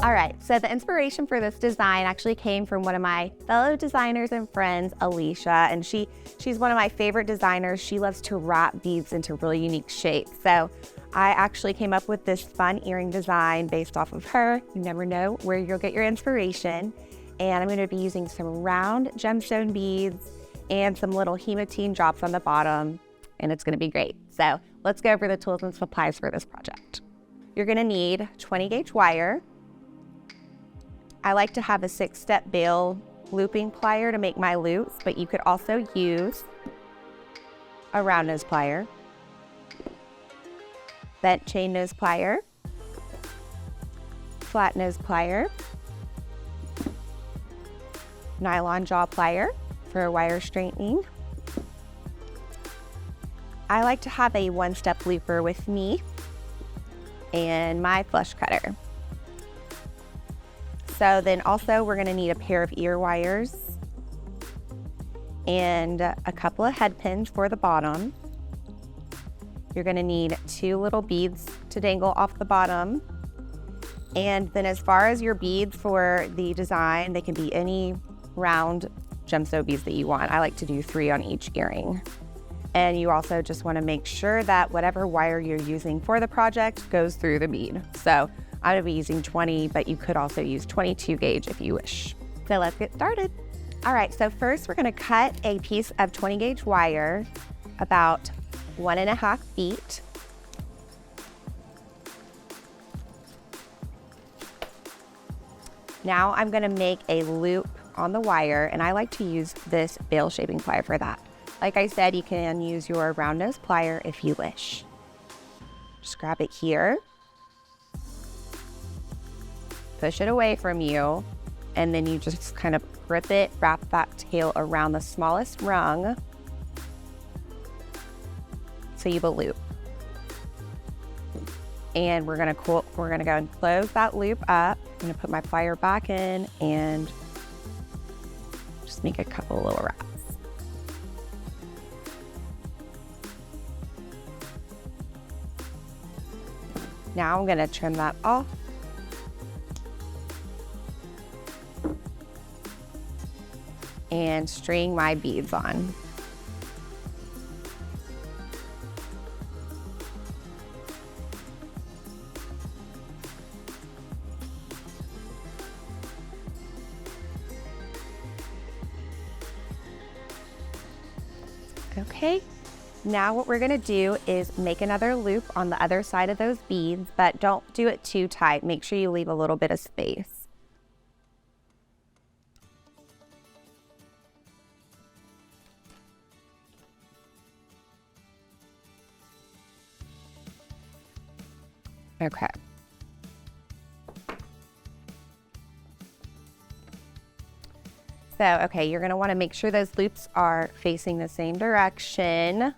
All right, so the inspiration for this design actually came from one of my fellow designers and friends, Alicia, and she's one of my favorite designers. She loves to wrap beads into really unique shapes. So I actually came up with this fun earring design based off of her. You never know where you'll get your inspiration. And I'm going to be using some round gemstone beads and some little hematine drops on the bottom, and it's going to be great. So let's go over the tools and supplies for this project. You're going to need 20 gauge wire. I like to have a 6-step bail looping plier to make my loops, but you could also use a round nose plier, bent chain nose plier, flat nose plier, nylon jaw plier for wire straightening. I like to have a 1-step looper with me and my flush cutter. So then also we're gonna need a pair of ear wires and a couple of head pins for the bottom. You're gonna need 2 little beads to dangle off the bottom. And then as far as your beads for the design, they can be any round gemstone beads that you want. I like to do 3 on each earring. And you also just wanna make sure that whatever wire you're using for the project goes through the bead. So I'm gonna be using 20, but you could also use 22 gauge if you wish. So let's get started. All right, so first we're gonna cut a piece of 20 gauge wire about 1.5 feet. Now I'm gonna make a loop on the wire, and I like to use this bail shaping plier for that. Like I said, you can use your round nose plier if you wish. Just grab it here. Push it away from you, and then you just kind of grip it, wrap that tail around the smallest rung so you have a loop. And we're gonna go and close that loop up. I'm gonna put my plier back in and just make a couple little wraps. Now I'm gonna trim that off. And string my beads on. Okay, now what we're gonna do is make another loop on the other side of those beads, but don't do it too tight. Make sure you leave a little bit of space. Okay. So, okay, you're gonna wanna make sure those loops are facing the same direction.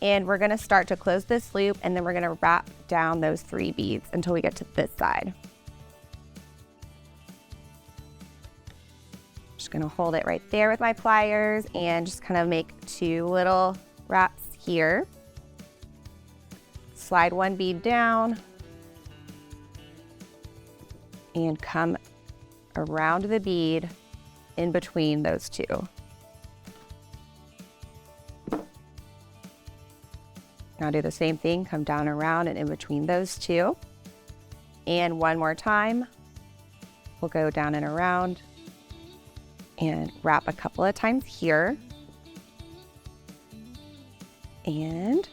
And we're gonna start to close this loop, and then we're gonna wrap down those 3 beads until we get to this side. Just gonna hold it right there with my pliers and just kind of make 2 little wraps here. Slide 1 bead down and come around the bead in between those 2. Now do the same thing, come down around and in between those 2. And one more time, we'll go down and around and wrap a couple of times here. And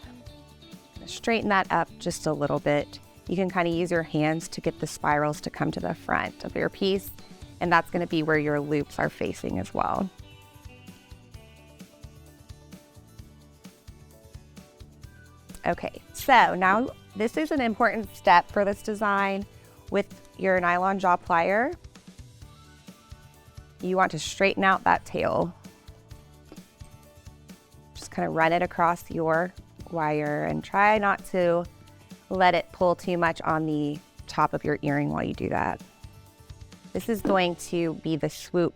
straighten that up just a little bit. You can kind of use your hands to get the spirals to come to the front of your piece, and that's going to be where your loops are facing as well. Okay, so now this is an important step for this design. With your nylon jaw plier, you want to straighten out that tail. Just kind of run it across your wire and try not to let it pull too much on the top of your earring while you do that. This is going to be the swoop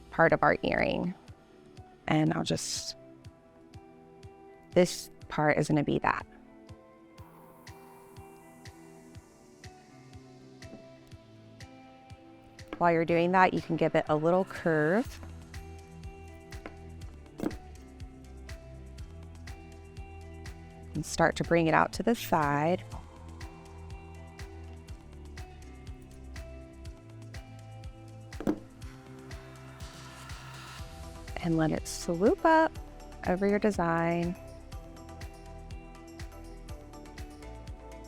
part of our earring. And this part is going to be that. while you're doing that, you can give it a little curve. And start to bring it out to the side. And let it swoop up over your design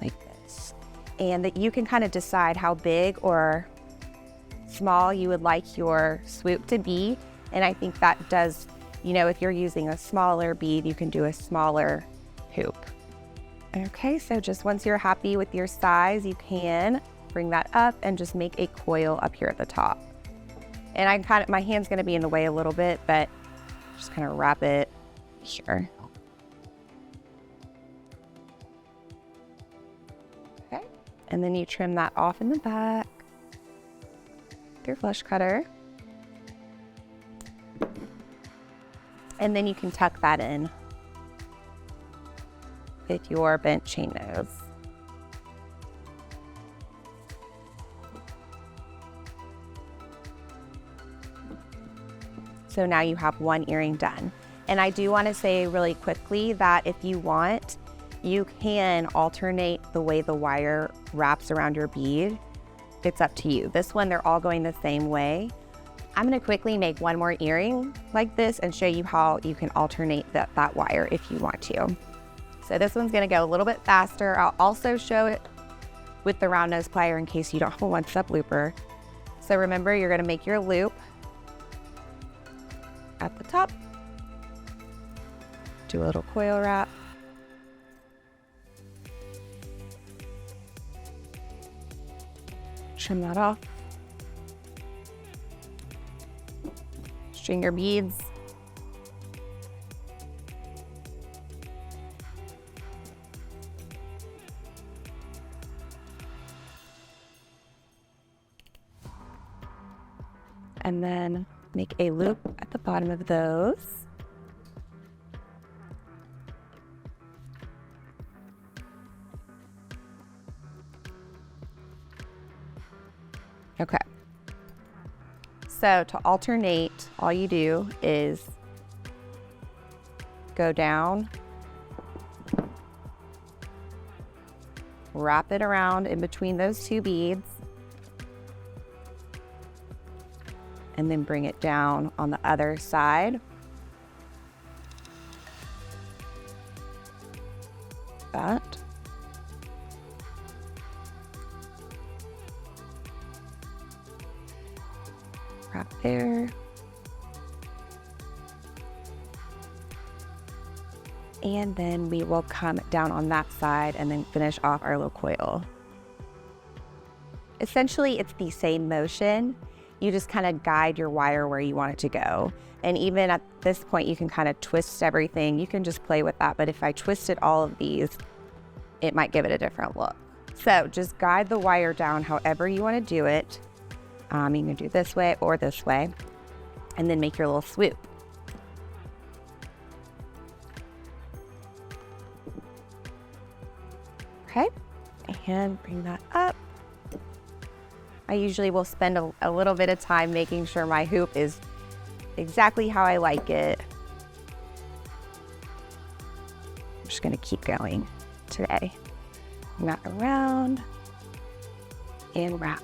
like this. And that you can kind of decide how big or small you would like your swoop to be. And I think that does, you know, if you're using a smaller bead, you can do a smaller hoop. Okay, so just once you're happy with your size, you can bring that up and just make a coil up here at the top. And my hand's gonna be in the way a little bit, but just kind of wrap it here. Okay, and then you trim that off in the back with your flush cutter. And then you can tuck that in with your bent chain nose. So now you have one earring done. And I do want to say really quickly that if you want, you can alternate the way the wire wraps around your bead. It's up to you. This one, they're all going the same way. I'm going to quickly make one more earring like this and show you how you can alternate that wire if you want to. So this one's going to go a little bit faster. I'll also show it with the round nose plier in case you don't have a one-step looper. So remember, you're going to make your loop at the top, do a little coil wrap, trim that off, string your beads, and then make a loop at the bottom of those. Okay. So to alternate, all you do is go down, wrap it around in between those two beads, and then bring it down on the other side. That. Wrap there. And then we will come down on that side and then finish off our little coil. Essentially, it's the same motion. You just kind of guide your wire where you want it to go. And even at this point, you can kind of twist everything. You can just play with that. But if I twisted all of these, it might give it a different look. So just guide the wire down however you want to do it. You can do this way or this way, and then make your little swoop. Okay, and bring that up. I usually will spend a little bit of time making sure my hoop is exactly how I like it. I'm just gonna keep going today. Wrap around and wrap.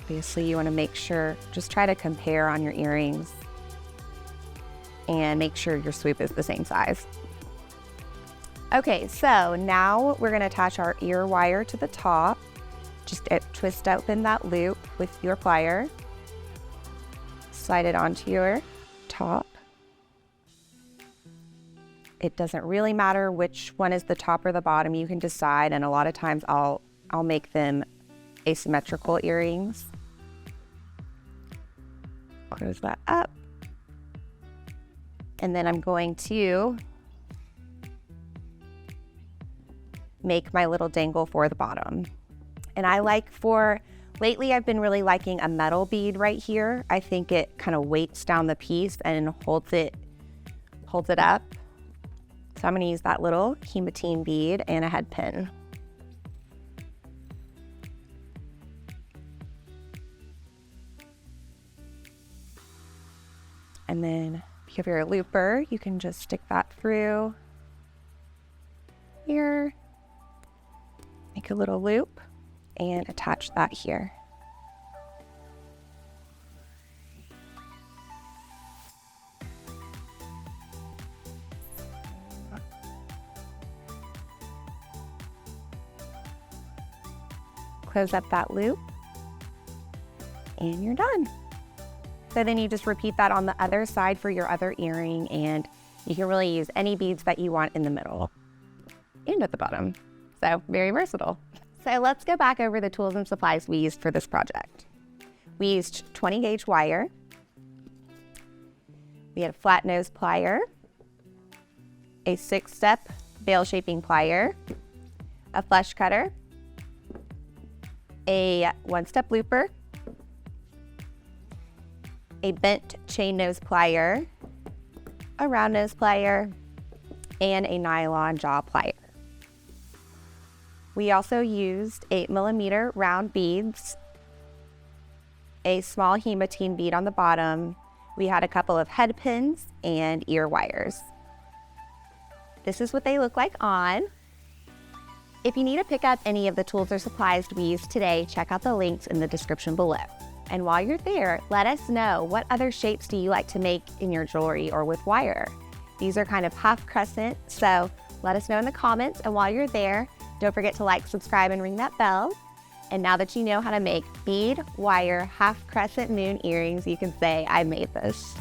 Obviously, you wanna make sure, just try to compare on your earrings and make sure your swoop is the same size. Okay, so now we're gonna attach our ear wire to the top. Just twist open that loop with your plier. Slide it onto your top. It doesn't really matter which one is the top or the bottom. You can decide, and a lot of times I'll make them asymmetrical earrings. Close that up. And then I'm going to make my little dangle for the bottom. And lately I've been really liking a metal bead right here. I think it kind of weights down the piece and holds it up. So I'm gonna use that little hematine bead and a head pin. And then if you have your looper, you can just stick that through here, make a little loop, and attach that here. Close up that loop, and you're done. So then you just repeat that on the other side for your other earring, and you can really use any beads that you want in the middle and at the bottom. So very versatile. So let's go back over the tools and supplies we used for this project. We used 20 gauge wire. We had a flat nose plier, a 6-step bail shaping plier, a flush cutter, a 1-step looper, a bent chain nose plier, a round nose plier, and a nylon jaw plier. We also used 8mm round beads, a small hematine bead on the bottom. We had a couple of head pins and ear wires. This is what they look like on. If you need to pick up any of the tools or supplies we used today, check out the links in the description below. And while you're there, let us know, what other shapes do you like to make in your jewelry or with wire? These are kind of half crescent, so let us know in the comments. And while you're there, don't forget to like, subscribe, and ring that bell. And now that you know how to make bead, wire, half crescent moon earrings, you can say, I made this.